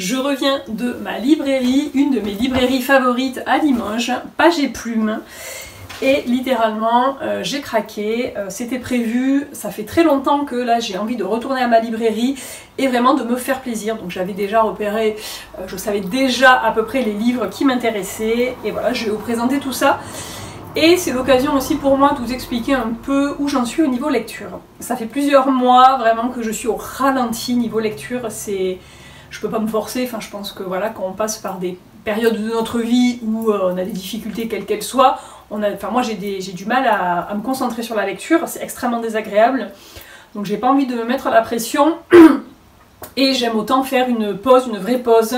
Je reviens de ma librairie, une de mes librairies favorites à Limoges, Page et Plume. Et littéralement, j'ai craqué, c'était prévu, ça fait très longtemps que là j'ai envie de retourner à ma librairie et vraiment de me faire plaisir. Donc j'avais déjà repéré, je savais déjà à peu près les livres qui m'intéressaient et voilà, je vais vous présenter tout ça. Et c'est l'occasion aussi pour moi de vous expliquer un peu où j'en suis au niveau lecture. Ça fait plusieurs mois vraiment que je suis au ralenti niveau lecture, je peux pas me forcer, enfin je pense que voilà, quand on passe par des périodes de notre vie où on a des difficultés quelles qu'elles soient, moi j'ai du mal à me concentrer sur la lecture, c'est extrêmement désagréable, donc j'ai pas envie de me mettre la pression et j'aime autant faire une pause, une vraie pause,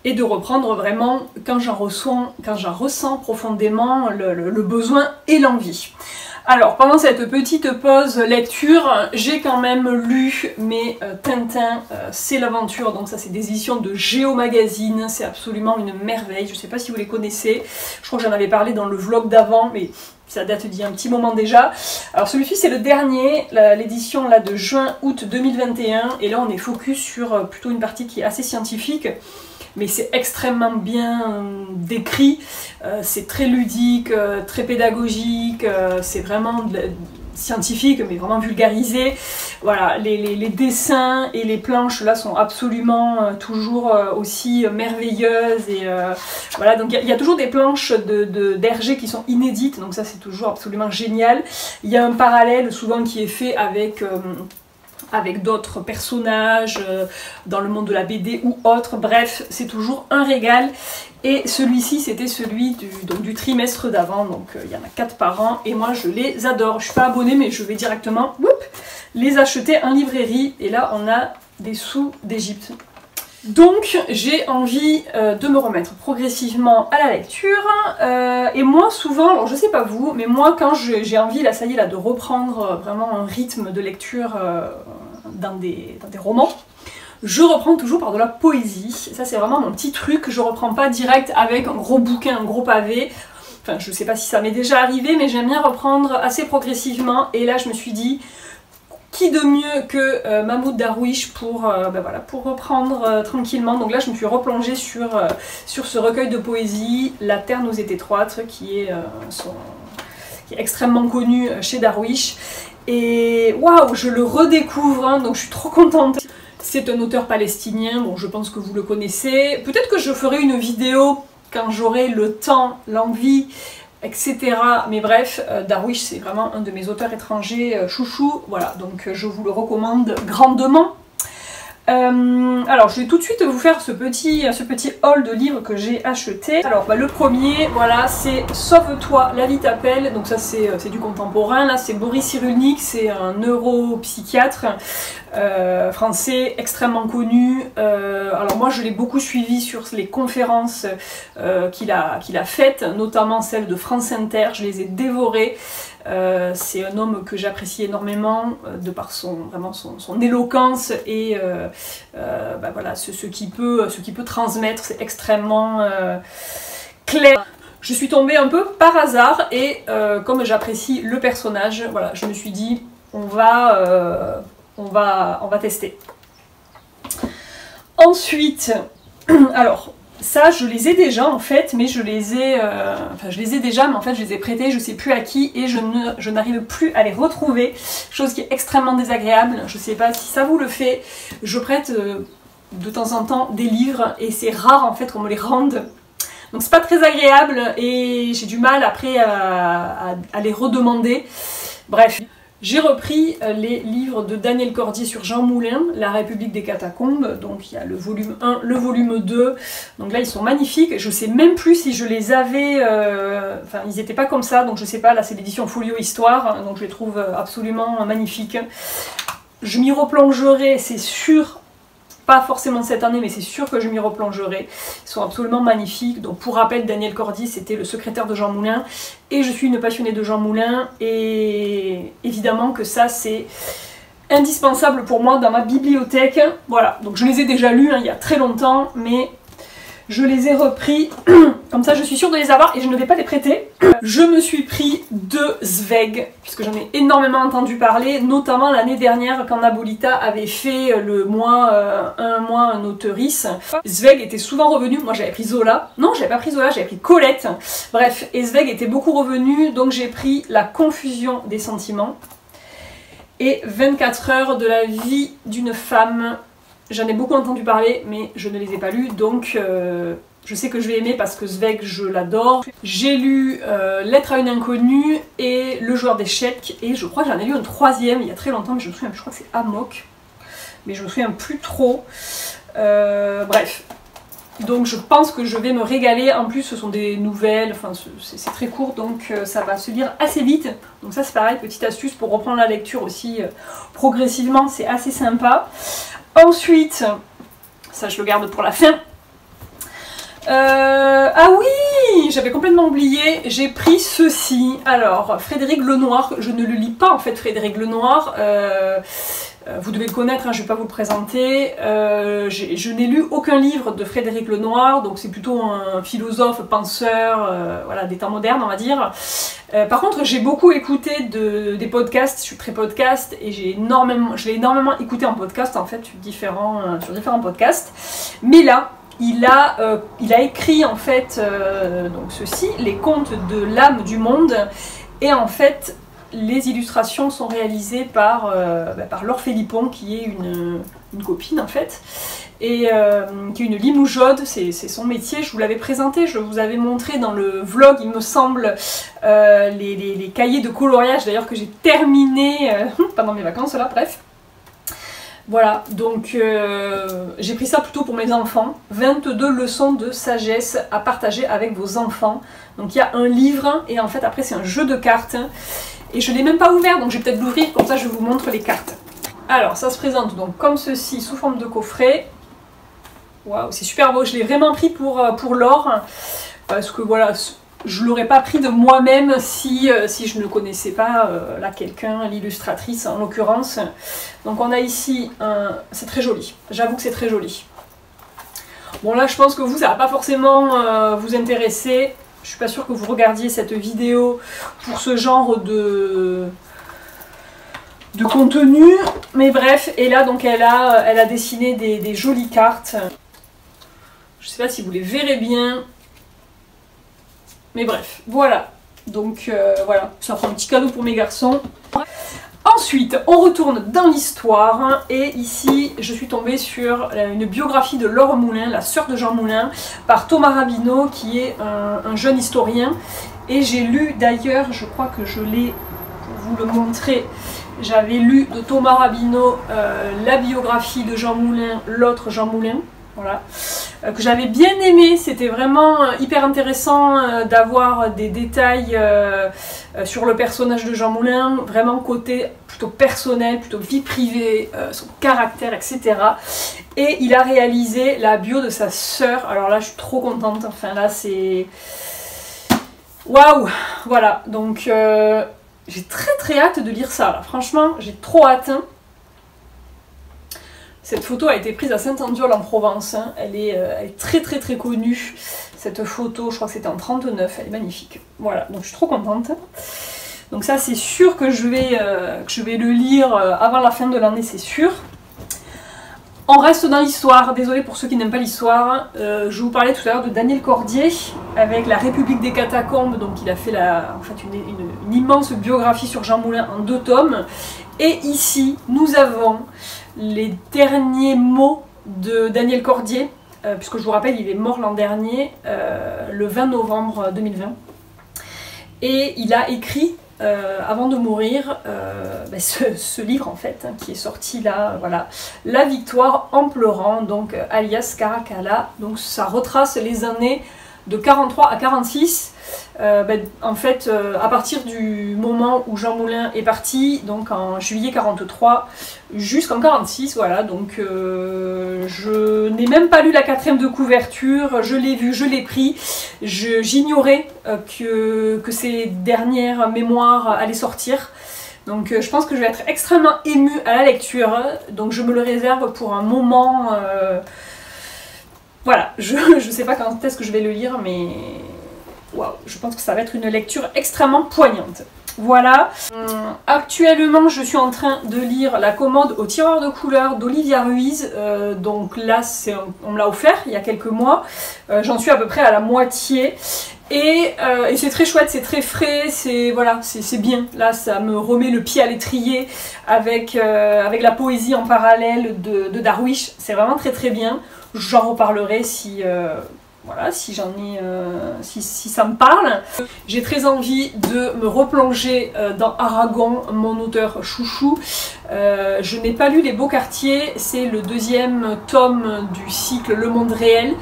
et de reprendre vraiment quand j'en ressens profondément le besoin et l'envie. Alors pendant cette petite pause lecture, j'ai quand même lu mes Tintin, c'est l'aventure, donc ça c'est des éditions de Géo Magazine, c'est absolument une merveille, je sais pas si vous les connaissez, je crois que j'en avais parlé dans le vlog d'avant, mais ça date d'il y a un petit moment déjà. Alors celui-ci c'est le dernier, l'édition là de juin-août 2021, et là on est focus sur plutôt une partie qui est assez scientifique, mais c'est extrêmement bien décrit, c'est très ludique, très pédagogique, c'est vraiment scientifique mais vraiment vulgarisé. Voilà, les dessins et les planches là sont absolument toujours aussi merveilleuses et voilà, donc il y a toujours des planches d'Hergé qui sont inédites, donc ça c'est toujours absolument génial. Il y a un parallèle souvent qui est fait avec d'autres personnages dans le monde de la BD ou autre, bref, c'est toujours un régal. Et celui-ci, c'était celui du trimestre d'avant, donc il y en a 4 par an, et moi je les adore. Je suis pas abonnée, mais je vais directement les acheter en librairie, et là on a des sous d'Égypte. Donc j'ai envie de me remettre progressivement à la lecture, et moi souvent, alors je sais pas vous, mais moi quand j'ai envie, là ça y est, là, de reprendre vraiment un rythme de lecture dans des romans, je reprends toujours par de la poésie. Ça c'est vraiment mon petit truc, je reprends pas direct avec un gros bouquin, un gros pavé. Enfin je sais pas si ça m'est déjà arrivé, mais j'aime bien reprendre assez progressivement, et là je me suis dit, qui de mieux que Mahmoud Darwish pour reprendre tranquillement. Donc là je me suis replongée sur ce recueil de poésie, La Terre nous est étroite, qui est extrêmement connu chez Darwish. Et waouh, je le redécouvre, hein, donc je suis trop contente. C'est un auteur palestinien, bon je pense que vous le connaissez. Peut-être que je ferai une vidéo quand j'aurai le temps, l'envie, etc. Mais bref, Darwish c'est vraiment un de mes auteurs étrangers chouchou, voilà, donc je vous le recommande grandement. Alors je vais tout de suite vous faire ce petit haul de livres que j'ai acheté. Alors le premier, voilà, c'est Sauve-toi, la vie t'appelle, donc ça c'est du contemporain, là c'est Boris Cyrulnik, c'est un neuropsychiatre français extrêmement connu. Alors moi je l'ai beaucoup suivi sur les conférences qu'il a faites, notamment celles de France Inter, je les ai dévorées. C'est un homme que j'apprécie énormément de par son éloquence et voilà, ce qu'il peut transmettre, c'est extrêmement clair. Je suis tombée un peu par hasard et comme j'apprécie le personnage, voilà, je me suis dit on va tester. Ensuite, alors ça je les ai déjà en fait, mais je les ai déjà, mais en fait je les ai prêtés, je sais plus à qui, et je n'arrive plus à les retrouver, chose qui est extrêmement désagréable. Je sais pas si ça vous le fait, je prête de temps en temps des livres et c'est rare en fait qu'on me les rende, donc c'est pas très agréable et j'ai du mal après à les redemander. Bref, j'ai repris les livres de Daniel Cordier sur Jean Moulin, La République des Catacombes, donc il y a le volume 1, le volume 2, donc là ils sont magnifiques, je sais même plus si je les avais, enfin ils n'étaient pas comme ça, donc je sais pas, là c'est l'édition Folio Histoire, donc je les trouve absolument magnifiques. Je m'y replongerai, c'est sûr, pas forcément cette année, mais c'est sûr que je m'y replongerai. Ils sont absolument magnifiques. Donc pour rappel, Daniel Cordier, c'était le secrétaire de Jean Moulin. Et je suis une passionnée de Jean Moulin. Et évidemment que ça, c'est indispensable pour moi dans ma bibliothèque. Voilà, donc je les ai déjà lus hein, il y a très longtemps, mais je les ai repris Comme ça je suis sûre de les avoir et je ne vais pas les prêter. Je me suis pris 2 Zweig, puisque j'en ai énormément entendu parler, notamment l'année dernière quand Nabolita avait fait le mois, un mois un auteurice. Zweig était souvent revenu, moi j'avais pris Zola, non j'avais pas pris Zola, j'avais pris Colette. Bref, et Zweig était beaucoup revenu, donc j'ai pris La confusion des sentiments. Et 24 heures de la vie d'une femme. J'en ai beaucoup entendu parler, mais je ne les ai pas lus, donc je sais que je vais aimer parce que Zweig, je l'adore. J'ai lu Lettre à une inconnue et Le joueur d'échecs, et je crois que j'en ai lu un 3e il y a très longtemps, mais je me souviens plus, je crois que c'est Amok, mais je me souviens plus trop. Bref. Donc je pense que je vais me régaler, en plus ce sont des nouvelles, enfin c'est très court donc ça va se lire assez vite. Donc ça c'est pareil, petite astuce pour reprendre la lecture aussi progressivement, c'est assez sympa. Ensuite, ça je le garde pour la fin. Ah oui, j'avais complètement oublié, j'ai pris ceci. Alors, Frédéric Lenoir, je ne le lis pas en fait Frédéric Lenoir. Vous devez le connaître, hein, je ne vais pas vous le présenter. Je n'ai lu aucun livre de Frédéric Lenoir, donc c'est plutôt un philosophe, penseur, voilà, des temps modernes, on va dire. Par contre, j'ai beaucoup écouté des podcasts, je suis très podcast, et je l'ai énormément écouté en podcast, en fait, sur différents podcasts. Mais là, il a écrit, en fait, donc ceci, Les contes de l'âme du monde, et en fait, les illustrations sont réalisées par Laure Philippon, qui est une copine en fait, et qui est une limougeaude, c'est son métier. Je vous l'avais présenté, je vous avais montré dans le vlog, il me semble, les cahiers de coloriage d'ailleurs que j'ai terminé pendant mes vacances là, bref. Voilà, donc j'ai pris ça plutôt pour mes enfants. 22 leçons de sagesse à partager avec vos enfants. Donc il y a un livre et en fait après c'est un jeu de cartes. Et je ne l'ai même pas ouvert, donc je vais peut-être l'ouvrir, comme ça je vous montre les cartes. Alors ça se présente donc comme ceci, sous forme de coffret. Waouh, c'est super beau, je l'ai vraiment pris pour Laure. Parce que voilà, je ne l'aurais pas pris de moi-même si je ne connaissais pas là quelqu'un, l'illustratrice en l'occurrence. Donc on a ici un... c'est très joli, j'avoue que c'est très joli. Bon là je pense que vous, ça va pas forcément vous intéresser. Je suis pas sûre que vous regardiez cette vidéo pour ce genre de contenu. Mais bref, et là donc elle a dessiné des jolies cartes. Je sais pas si vous les verrez bien. Mais bref, voilà. Donc voilà, ça fera un petit cadeau pour mes garçons. Ensuite, on retourne dans l'histoire et ici, je suis tombée sur une biographie de Laure Moulin, la sœur de Jean Moulin, par Thomas Rabineau, qui est un jeune historien. Et j'ai lu d'ailleurs, je crois que je l'ai, pour vous le montrer, j'avais lu de Thomas Rabineau la biographie de Jean Moulin, l'autre Jean Moulin. Voilà, que j'avais bien aimé, c'était vraiment hyper intéressant d'avoir des détails sur le personnage de Jean Moulin, vraiment côté plutôt personnel, plutôt vie privée, son caractère, etc. Et il a réalisé la bio de sa sœur, alors là je suis trop contente, enfin là c'est... Waouh! Voilà, donc j'ai très hâte de lire ça, là. Franchement j'ai trop hâte. Cette photo a été prise à Saint-Andiolle en Provence, hein. Elle est très connue, cette photo, je crois que c'était en 39, elle est magnifique. Voilà, donc je suis trop contente. Donc ça c'est sûr que je vais le lire avant la fin de l'année, c'est sûr. On reste dans l'histoire, désolé pour ceux qui n'aiment pas l'histoire. Je vous parlais tout à l'heure de Daniel Cordier, avec La République des Catacombes, donc il a fait en fait une immense biographie sur Jean Moulin en 2 tomes. Et ici, nous avons les derniers mots de Daniel Cordier, puisque je vous rappelle, il est mort l'an dernier, le 20 novembre 2020. Et il a écrit, avant de mourir, ce livre en fait, hein, qui est sorti là, voilà, La victoire en pleurant, donc alias Caracalla. Donc ça retrace les années de 43 à 46. En fait, à partir du moment où Jean Moulin est parti, donc en juillet 43, jusqu'en 46, voilà, donc je n'ai même pas lu la 4e de couverture, je l'ai vu, je l'ai pris, j'ignorais que ces dernières mémoires allaient sortir. Donc je pense que je vais être extrêmement émue à la lecture, donc je me le réserve pour un moment... Voilà, je sais pas quand est-ce que je vais le lire, mais waouh, je pense que ça va être une lecture extrêmement poignante. Voilà, actuellement je suis en train de lire La commode au tiroir de couleurs d'Olivia Ruiz, donc là on me l'a offert il y a quelques mois, j'en suis à peu près à la moitié, et c'est très chouette, c'est très frais, c'est voilà, c'est bien, là ça me remet le pied à l'étrier avec la poésie en parallèle de Darwish, c'est vraiment très très bien, j'en reparlerai si... voilà, si j'en ai, si ça me parle. J'ai très envie de me replonger dans Aragon, mon auteur chouchou. Je n'ai pas lu Les Beaux Quartiers, c'est le deuxième tome du cycle Le Monde Réel,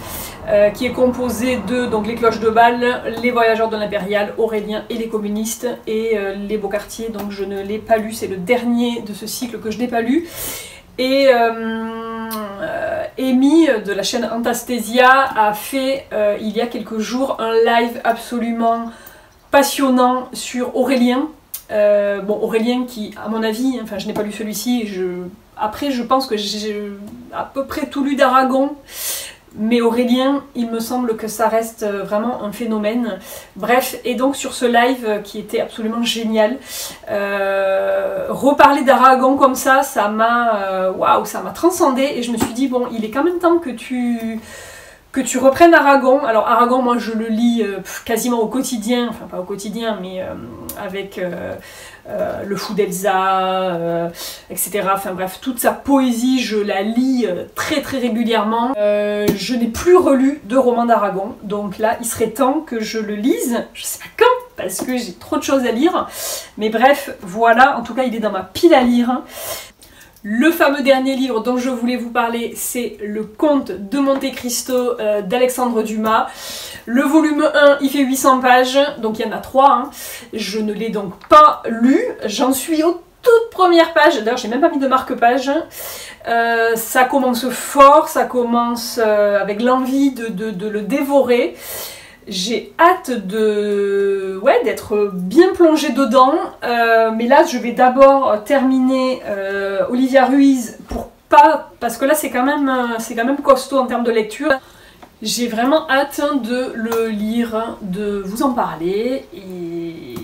qui est composé de donc, Les Cloches de Bâle, Les Voyageurs de l'Impériale, Aurélien et les communistes, et Les Beaux Quartiers, donc je ne l'ai pas lu, c'est le dernier de ce cycle que je n'ai pas lu. Et Amy de la chaîne Antastasia a fait il y a quelques jours un live absolument passionnant sur Aurélien. Bon, Aurélien qui, à mon avis, enfin je n'ai pas lu celui-ci, après je pense que j'ai à peu près tout lu d'Aragon. Mais Aurélien, il me semble que ça reste vraiment un phénomène. Bref, et donc sur ce live qui était absolument génial, reparler d'Aragon comme ça m'a waouh, ça m'a transcendé et je me suis dit bon, il est quand même temps que tu reprennes Aragon. Alors Aragon, moi je le lis quasiment au quotidien, enfin pas au quotidien, mais avec Le Fou d'Elsa, etc. Enfin bref, toute sa poésie, je la lis très très régulièrement. Je n'ai plus relu de roman d'Aragon, donc là il serait temps que je le lise, je sais pas quand, parce que j'ai trop de choses à lire. Mais bref, voilà, en tout cas il est dans ma pile à lire. Le fameux dernier livre dont je voulais vous parler, c'est Le Comte de Monte Cristo d'Alexandre Dumas. Le volume 1, il fait 800 pages, donc il y en a 3. Hein. Je ne l'ai donc pas lu, j'en suis aux toutes premières pages. D'ailleurs, j'ai même pas mis de marque-page. Ça commence fort, ça commence avec l'envie de le dévorer. J'ai hâte d'être bien plongée dedans, mais là je vais d'abord terminer Olivia Ruiz parce que là c'est quand même costaud en termes de lecture. J'ai vraiment hâte de le lire, de vous en parler et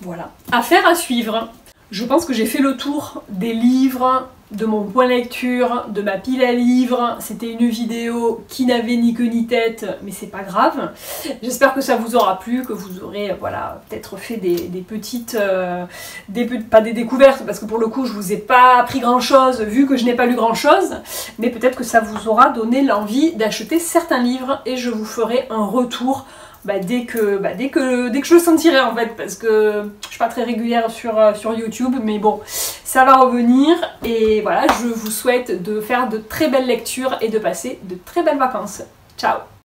voilà. Affaire à suivre. Je pense que j'ai fait le tour des livres, de mon point lecture, de ma pile à livres. C'était une vidéo qui n'avait ni queue ni tête, mais c'est pas grave. J'espère que ça vous aura plu, que vous aurez voilà, peut-être fait des petites... pas des découvertes, parce que pour le coup je vous ai pas appris grand chose, vu que je n'ai pas lu grand chose, mais peut-être que ça vous aura donné l'envie d'acheter certains livres, et je vous ferai un retour dès que je le sentirai en fait, parce que je suis pas très régulière sur YouTube, mais bon, ça va revenir, et voilà, je vous souhaite de faire de très belles lectures et de passer de très belles vacances. Ciao!